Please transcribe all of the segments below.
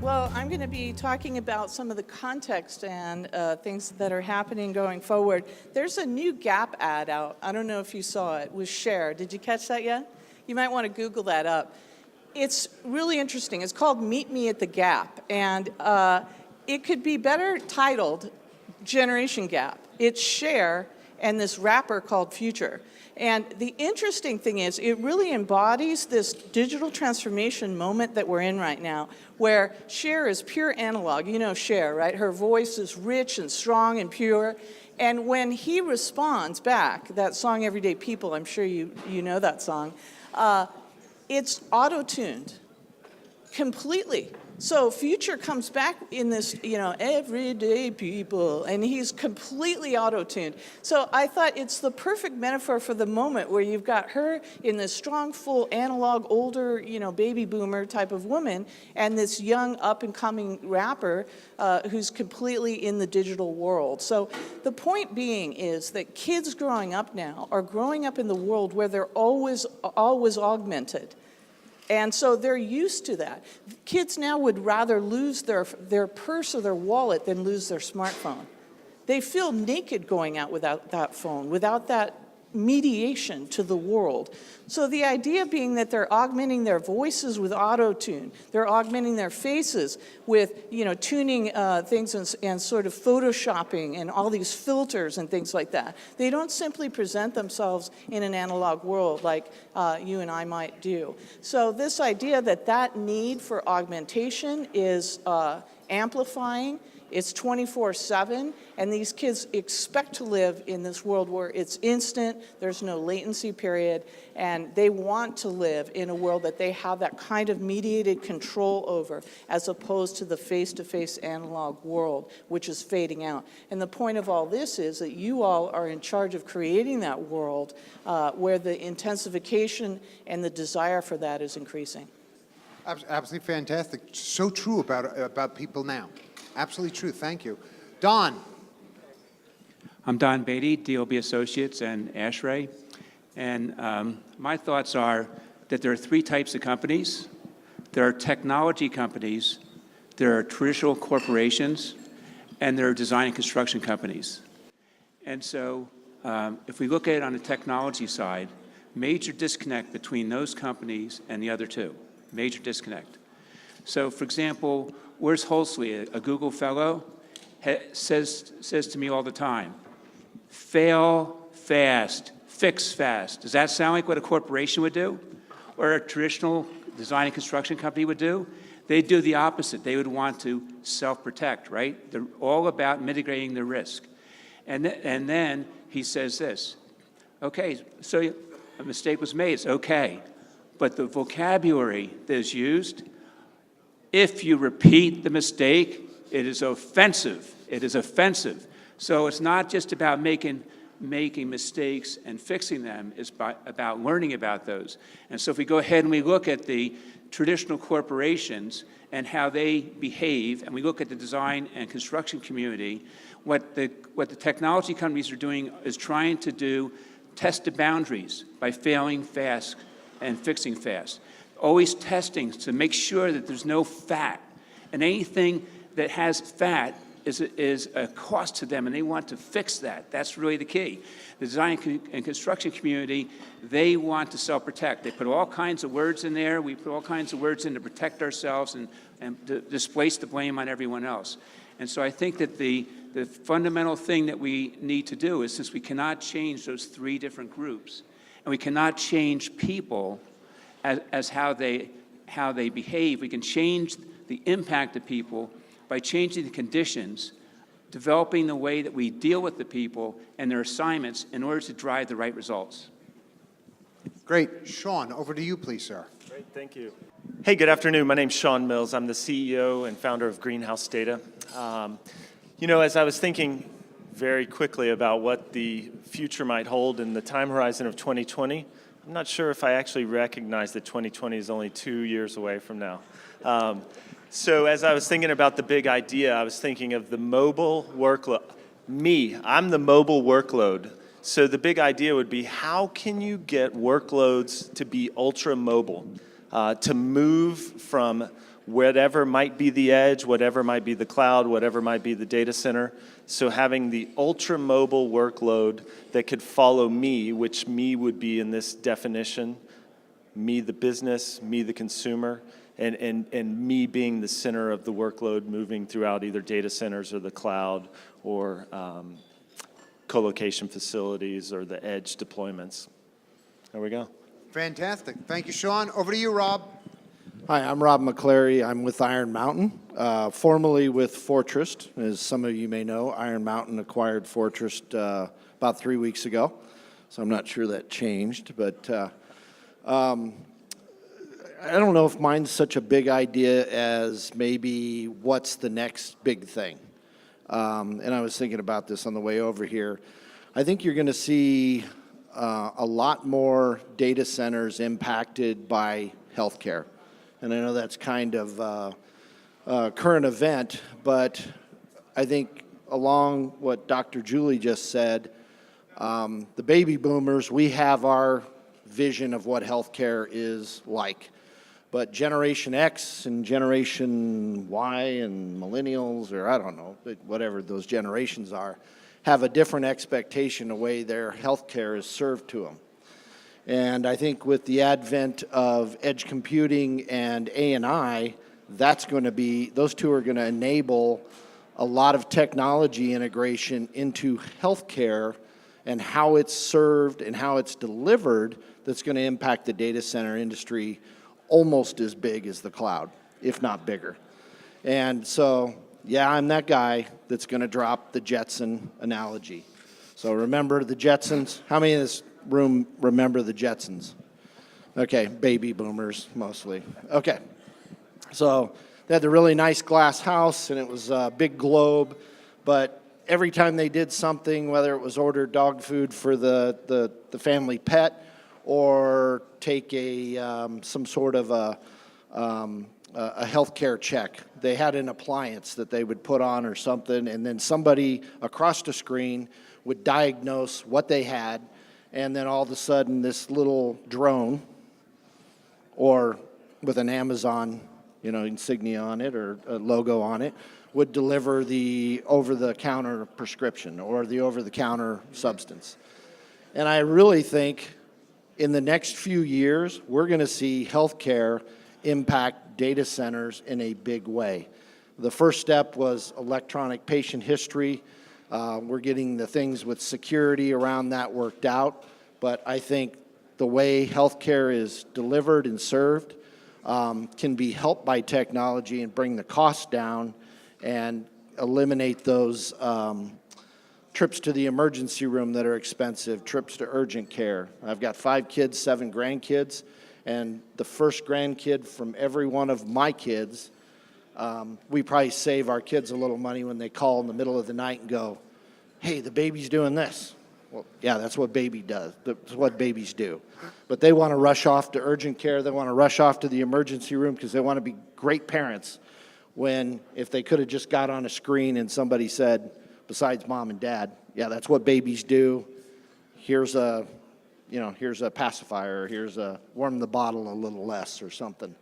Well, I'm going to be talking about some of the context and things that are happening going forward. There's a new Gap ad out. I don't know if you saw it. It was Cher. Did you catch that yet? You might want to Google that up. It's really interesting. It's called Meet Me at the Gap, and it could be better titled Generation Gap. It's Cher and this rapper called Future. And the interesting thing is, it really embodies this digital transformation moment that we're in right now, where Cher is pure analog. You know Cher, right? Her voice is rich and strong and pure. And when he responds back, that song Everyday People, I'm sure you know that song, it's auto-tuned completely. So Future comes back in this, everyday people, and he's completely auto-tuned. So I thought it's the perfect metaphor for the moment where you've got her in this strong, full, analog, older, baby boomer type of woman, and this young, up-and-coming rapper who's completely in the digital world. So the point being is that kids growing up now are growing up in the world where they're always augmented. And so they're used to that. Kids now would rather lose their purse or their wallet than lose their smartphone. They feel naked going out without that phone, without that mediation to the world. So the idea being that they're augmenting their voices with auto-tune, they're augmenting their faces with, tuning things and sort of photoshopping and all these filters and things like that. They don't simply present themselves in an analog world like you and I might do. So this idea that need for augmentation is amplifying. It's 24/7, and these kids expect to live in this world where it's instant, there's no latency period, and they want to live in a world that they have that kind of mediated control over, as opposed to the face-to-face analog world, which is fading out. And the point of all this is that you all are in charge of creating that world where the intensification and the desire for that is increasing. Absolutely fantastic. So true about people now. Absolutely true. Thank you. Don. I'm Don Beaty, DLB Associates and ASHRAE. And my thoughts are that there are three types of companies. There are technology companies, there are traditional corporations, and there are design and construction companies. And so if we look at it on the technology side, major disconnect between those companies and the other two. Major disconnect. So, for example, where's Holsley, a Google fellow, says to me all the time, fail fast, fix fast. Does that sound like what a corporation would do? Or a traditional design and construction company would do? They do the opposite. They would want to self-protect, right? They're all about mitigating the risk. And then he says this, okay, so a mistake was made, it's okay. But the vocabulary that is used, if you repeat the mistake, it is offensive. It is offensive. So it's not just about making mistakes and fixing them. It's about learning about those. And so if we go ahead and we look at the traditional corporations and how they behave, and we look at the design and construction community, what the technology companies are doing is trying to test the boundaries by failing fast and fixing fast. Always testing to make sure that there's no fat. And anything that has fat is a cost to them, and they want to fix that. That's really the key. The design and construction community, they want to self-protect. They put all kinds of words in there. We put all kinds of words in to protect ourselves and to displace the blame on everyone else. And so I think that the fundamental thing that we need to do is, since we cannot change those three different groups, and we cannot change people as how they behave. We can change the impact of people by changing the conditions, developing the way that we deal with the people and their assignments in order to drive the right results. Great. Shawn, over to you, please, sir. Great, thank you. Hey, good afternoon. My name's Shawn Mills. I'm the CEO and founder of Greenhouse Data. As I was thinking very quickly about what the future might hold in the time horizon of 2020, I'm not sure if I actually recognize that 2020 is only 2 years away from now. So as I was thinking about the big idea, I was thinking of the mobile workload. I'm the mobile workload. So the big idea would be, how can you get workloads to be ultra mobile, to move from whatever might be the edge, whatever might be the cloud, whatever might be the data center. So having the ultra-mobile workload that could follow me, which me would be in this definition, me the business, me the consumer, and me being the center of the workload moving throughout either data centers or the cloud or co-location facilities or the edge deployments. There we go. Fantastic. Thank you, Shawn. Over to you, Rob. Hi, I'm Rob McClary. I'm with Iron Mountain, formerly with Fortress. As some of you may know, Iron Mountain acquired Fortress about 3 weeks ago, so I'm not sure that changed. But I don't know if mine's such a big idea as maybe what's the next big thing. And I was thinking about this on the way over here. I think you're going to see a lot more data centers impacted by healthcare. And I know that's kind of a current event, but I think along what Dr. Julie just said, the baby boomers, we have our vision of what healthcare is like. But Generation X and Generation Y and millennials, or I don't know, whatever those generations are, have a different expectation the way their healthcare is served to them. And I think with the advent of edge computing and A&I, that's going to be, those two are going to enable a lot of technology integration into healthcare and how it's served and how it's delivered that's going to impact the data center industry almost as big as the cloud, if not bigger. And so, yeah, I'm that guy that's going to drop the Jetson analogy. So remember the Jetsons? How many in this room remember the Jetsons? Okay, baby boomers mostly. Okay, so they had the really nice glass house, and it was a big globe, but every time they did something, whether it was order dog food for the family pet or take some sort of a healthcare check, they had an appliance that they would put on or something, and then somebody across the screen would diagnose what they had, and then all of a sudden this little drone, or with an Amazon, insignia on it or a logo on it, would deliver the over-the-counter prescription or the over-the-counter substance. And I really think in the next few years, we're going to see healthcare impact data centers in a big way. The first step was electronic patient history. We're getting the things with security around that worked out, but I think the way healthcare is delivered and served can be helped by technology and bring the cost down and eliminate those trips to the emergency room that are expensive, trips to urgent care. I've got 5 kids, 7 grandkids, and the first grandkid from every one of my kids, we probably save our kids a little money when they call in the middle of the night and go, hey, the baby's doing this. Well, yeah, that's what baby does. That's what babies do. But they want to rush off to urgent care. They want to rush off to the emergency room because they want to be great parents when if they could have just got on a screen and somebody said, besides mom and dad, yeah, that's what babies do. Here's a pacifier, or here's a warm the bottle a little less or something.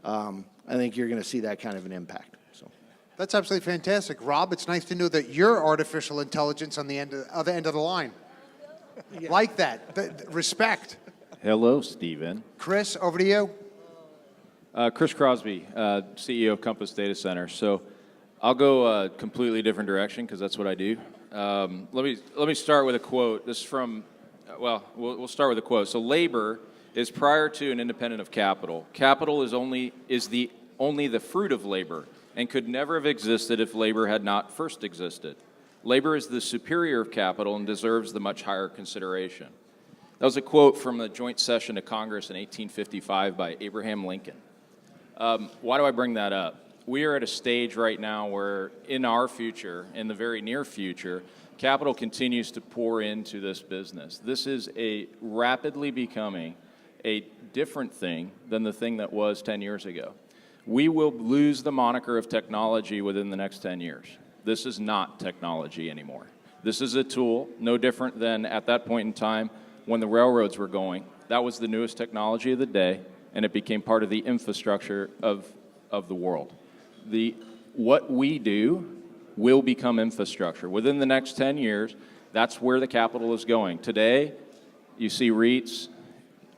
I think you're going to see that kind of an impact. So That's absolutely fantastic. Rob, it's nice to know that you're artificial intelligence on the other end of the line. Yeah. Like that. Respect. Hello, Stephen. Chris, over to you. Chris Crosby, CEO of Compass Data Center. So I'll go a completely different direction because that's what I do. Let me start with a quote. This is from, we'll start with a quote. So labor is prior to and independent of capital. Capital is only the fruit of labor and could never have existed if labor had not first existed. Labor is the superior of capital and deserves the much higher consideration. That was a quote from the joint session of Congress in 1855 by Abraham Lincoln. Why do I bring that up? We are at a stage right now where in our future, in the very near future, capital continues to pour into this business. This is a rapidly becoming a different thing than the thing that was 10 years ago. We will lose the moniker of technology within the next 10 years. This is not technology anymore. This is a tool, no different than at that point in time when the railroads were going. That was the newest technology of the day, and it became part of the infrastructure of of the world. What we do will become infrastructure. Within the next 10 years, that's where the capital is going. Today, you see REITs,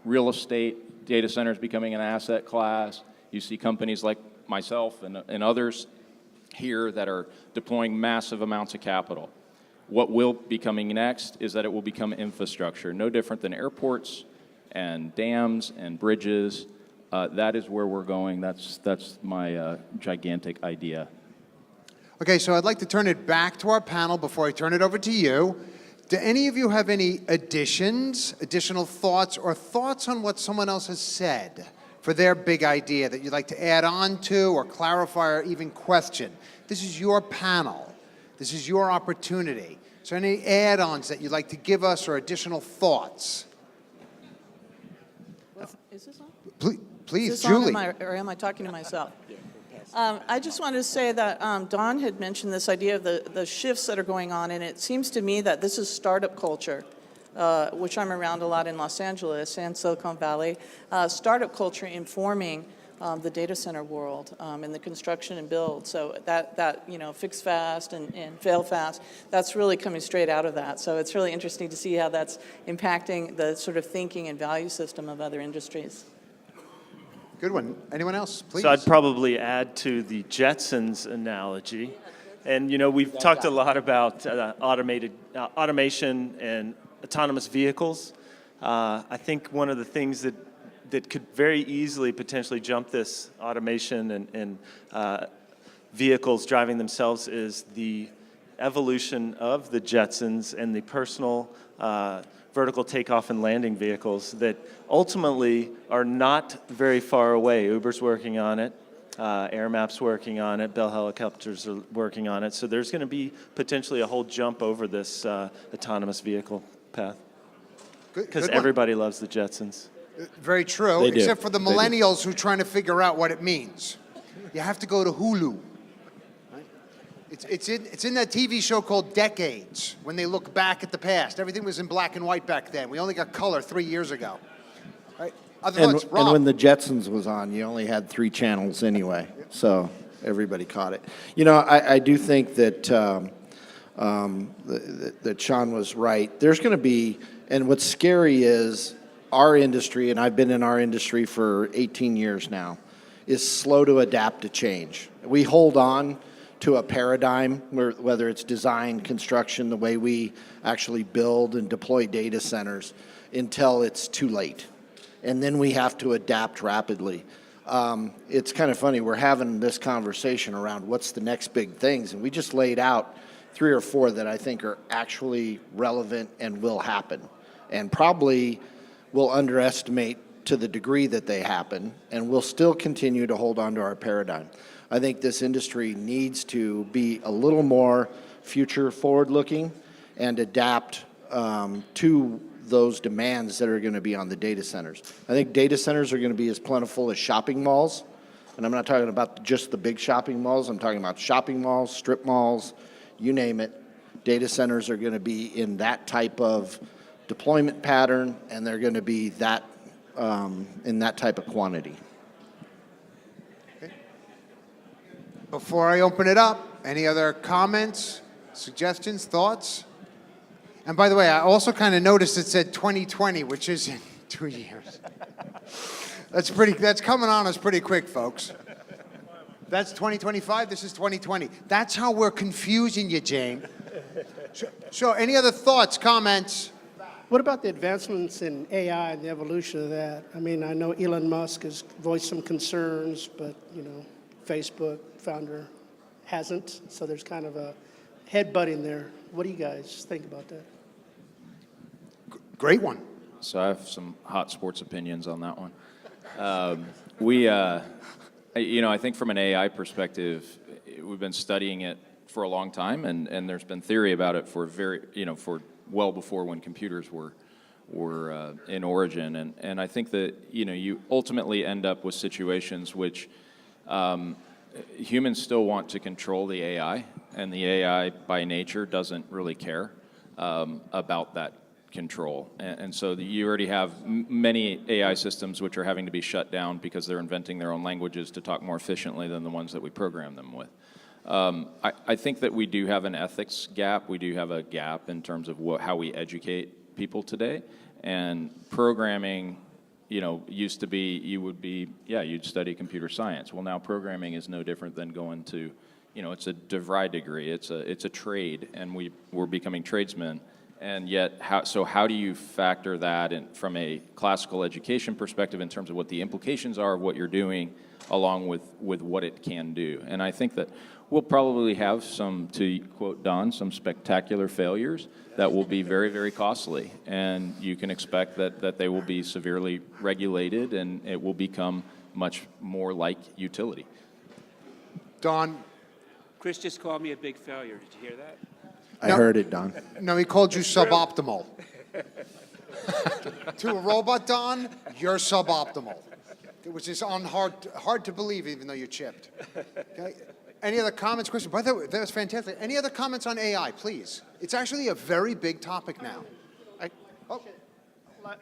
real estate, data centers becoming an asset class. You see companies like myself and others here that are deploying massive amounts of capital. What will be coming next is that it will become infrastructure, no different than airports and dams and bridges. That is where we're going. That's my gigantic idea. Okay, so I'd like to turn it back to our panel before I turn it over to you. Do any of you have any additions, additional thoughts, or thoughts on what someone else has said for their big idea that you'd like to add on to or clarify or even question? This is your panel. This is your opportunity. So any add-ons that you'd like to give us or additional thoughts? Is this on? Please, Is this Julie. on, or am I talking to myself? I just wanted to say that Don had mentioned this idea of the shifts that are going on, and it seems to me that this is startup culture, which I'm around a lot in Los Angeles and Silicon Valley. Startup culture informing the data center world and the construction and build. So that fix fast and fail fast, that's really coming straight out of that. So it's really interesting to see how that's impacting the sort of thinking and value system of other industries. Good one. Anyone else, please? So I'd probably add to the Jetsons analogy. And, we've talked a lot about automation and autonomous vehicles. I think one of the things that could very easily potentially jump this automation and vehicles driving themselves is the evolution of the Jetsons and the personal vertical takeoff and landing vehicles that ultimately are not very far away. Uber's working on it, AirMap's working on it, Bell Helicopters are working on it. So there's going to be potentially a whole jump over this autonomous vehicle path. Because everybody loves the Jetsons. Very true, They do. except for the They do. millennials who are trying to figure out what it means. You have to go to Hulu. It's in that TV show called Decades, when they look back at the past. Everything was in black and white back then. We only got color 3 years ago. Right? Other thoughts? Rob? And when the Jetsons was on, you only had 3 channels anyway, so everybody caught it. I do think that that Shawn was right. There's going to be, and what's scary is our industry, and I've been in our industry for 18 years now, is slow to adapt to change. We hold on to a paradigm, whether it's design, construction, the way we actually build and deploy data centers, until it's too late. And then we have to adapt rapidly. It's kind of funny, we're having this conversation around what's the next big things, and we just laid out 3 or 4 that I think are actually relevant and will happen. And probably will underestimate to the degree that they happen, and we'll still continue to hold on to our paradigm. I think this industry needs to be a little more future forward-looking and adapt to those demands that are going to be on the data centers. I think data centers are going to be as plentiful as shopping malls, and I'm not talking about just the big shopping malls. I'm talking about shopping malls, strip malls, you name it. Data centers are going to be in that type of deployment pattern, and they're going to be that in that type of quantity. Before I open it up, any other comments, suggestions, thoughts? And by the way, I also kind of noticed it said 2020, which is in 2 years. That's coming on us pretty quick, folks. That's 2025, this is 2020. That's how we're confusing you, James. So any other thoughts, comments? What about the advancements in AI and the evolution of that? I mean, I know Elon Musk has voiced some concerns, but, Facebook founder hasn't. So there's kind of a headbutting there. What do you guys think about that? Great one. So I have some hot sports opinions on that one. I think from an AI perspective, we've been studying it for a long time, and there's been theory about it for for well before when computers were in origin. And I think that, you ultimately end up with situations which humans still want to control the AI, and the AI by nature doesn't really care about that control. And so you already have many AI systems which are having to be shut down because they're inventing their own languages to talk more efficiently than the ones that we program them with. I think that we do have an ethics gap. We do have a gap in terms of how we educate people today. And programming, used to be, you'd study computer science. Well, now programming is no different than going to, it's a DeVry degree. It's a trade, and we're becoming tradesmen. And yet, how do you factor that in from a classical education perspective in terms of what the implications are of what you're doing, along with what it can do? And I think that we'll probably have some, to quote Don, some spectacular failures that will be very, very costly. And you can expect that they will be severely regulated, and it will become much more like utility. Don? Chris just called me a big failure. Did you hear that? I heard it, Don. No, he called you suboptimal. To a robot, Don, you're suboptimal, which is hard to believe, even though you're chipped. Okay? Any other comments, questions? By the way, that was fantastic. Any other comments on AI, please? It's actually a very big topic now.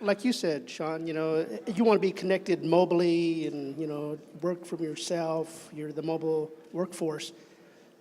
Like you said, Shawn, you want to be connected mobily and, work from yourself. You're the mobile workforce.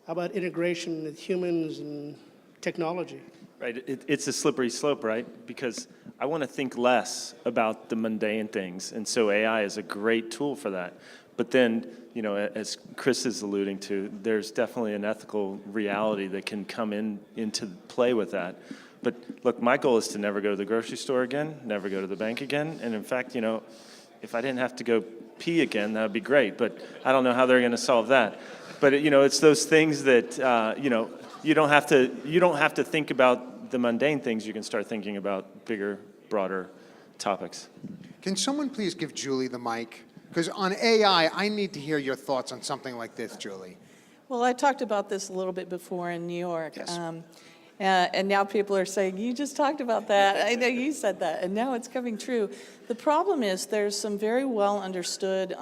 How about integration with humans and technology? Right, it's a slippery slope, right? Because I want to think less about the mundane things, and so AI is a great tool for that. But then, as Chris is alluding to, there's definitely an ethical reality that can come into play with that. But look, my goal is to never go to the grocery store again, never go to the bank again, and in fact, if I didn't have to go pee again, that would be great, but I don't know how they're going to solve that. But, it's those things that, you don't have to think about the mundane things. You can start thinking about bigger, broader topics. Can someone please give Julie the mic? Because on AI, I need to hear your thoughts on something like this, Julie. Well, I talked about this a little bit before in New York. Yes. And now people are saying, you just talked about that. I know you said that. And now it's coming true. The problem is there's some very well understood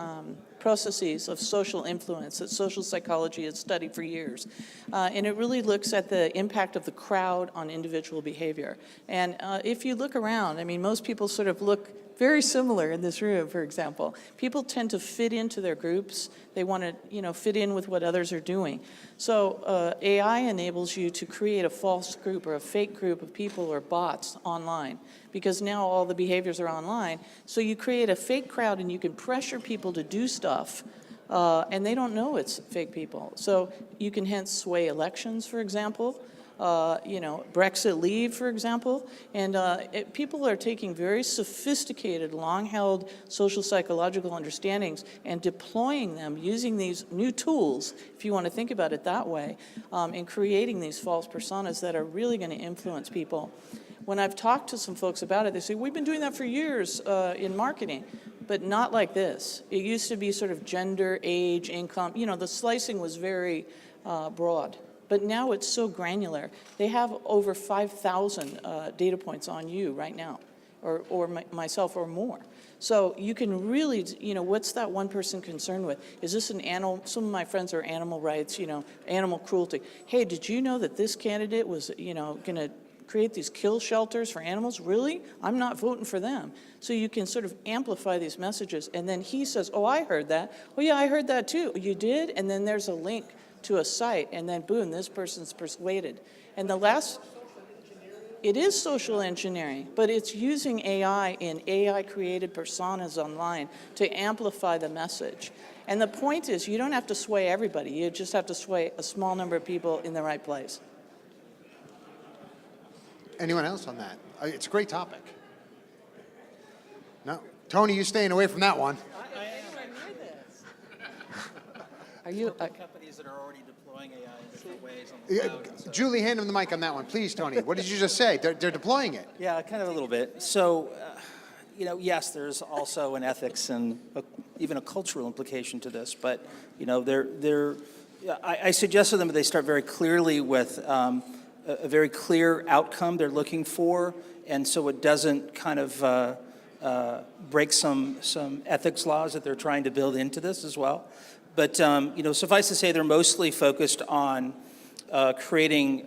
processes of social influence that social psychology has studied for years. And it really looks at the impact of the crowd on individual behavior. And if you look around, most people sort of look very similar in this room, for example. People tend to fit into their groups. They want to, fit in with what others are doing. So AI enables you to create a false group or a fake group of people or bots online, because now all the behaviors are online. So you create a fake crowd and you can pressure people to do stuff, and they don't know it's fake people. So you can hence sway elections, for example. Brexit leave, for example, and people are taking very sophisticated, long-held social psychological understandings and deploying them using these new tools, if you want to think about it that way, and creating these false personas that are really going to influence people. When I've talked to some folks about it, they say, we've been doing that for years in marketing, but not like this. It used to be sort of gender, age, income. The slicing was very broad. But now it's so granular. They have over 5,000 data points on you right now, or myself or more. So you can really, what's that one person concerned with? Is this an animal? Some of my friends are animal rights, animal cruelty. Hey, did you know that this candidate was, going to create these kill shelters for animals? Really? I'm not voting for them. So you can sort of amplify these messages. And then he says, oh, I heard that. Oh, yeah, I heard that too. You did? And then there's a link to a site, and then boom, this person's persuaded. And it is social engineering, but it's using AI in AI-created personas online to amplify the message. And the point is, you don't have to sway everybody. You just have to sway a small number of people in the right place. Anyone else on that? It's a great topic. No? Tony, you're staying away from that one. Are you? Companies that are already deploying AI in different ways on the cloud. So. Julie, hand him the mic on that one. Please, Tony. What did you just say? They're deploying it. Yeah, kind of a little bit. So, yes, there's also an ethics and even a cultural implication to this. But, I suggest to them that they start very clearly with a very clear outcome they're looking for. And so it doesn't kind of break some ethics laws that they're trying to build into this as well. But, suffice to say, they're mostly focused on creating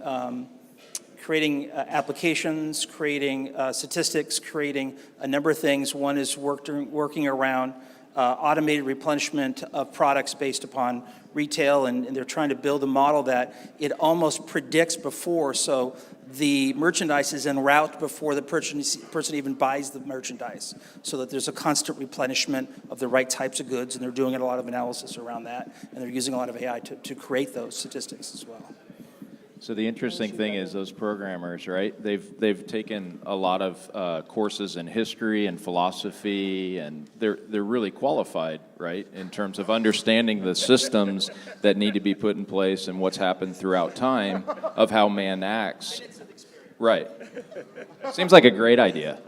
creating applications, creating statistics, creating a number of things. One is working around automated replenishment of products based upon retail, and they're trying to build a model that it almost predicts before, so the merchandise is en route before the person even buys the merchandise, so that there's a constant replenishment of the right types of goods, and they're doing a lot of analysis around that, and they're using a lot of AI to create those statistics as well. So the interesting thing is those programmers, right? They've taken a lot of courses in history and philosophy, and they're really qualified, right, in terms of understanding the systems that need to be put in place and what's happened throughout time of how man acts. Right. Seems like a great idea.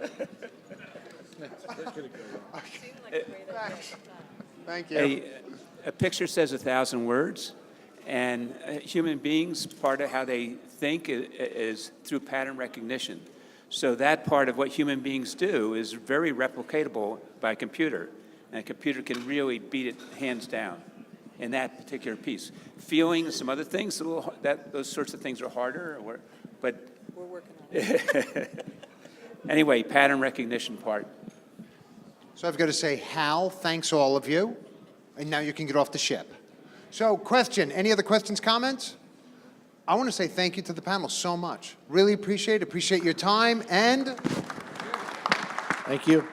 Thank you. A picture says 1,000 words, and human beings, part of how they think is through pattern recognition. So that part of what human beings do is very replicatable by a computer, and a computer can really beat it hands down in that particular piece. Feeling, some other things, those sorts of things are harder, but We're working on it. anyway, pattern recognition part. So I've got to say, Hal, thanks all of you. And now you can get off the ship. So question, any other questions, comments? I want to say thank you to the panel so much. Really appreciate your time, and Thank you.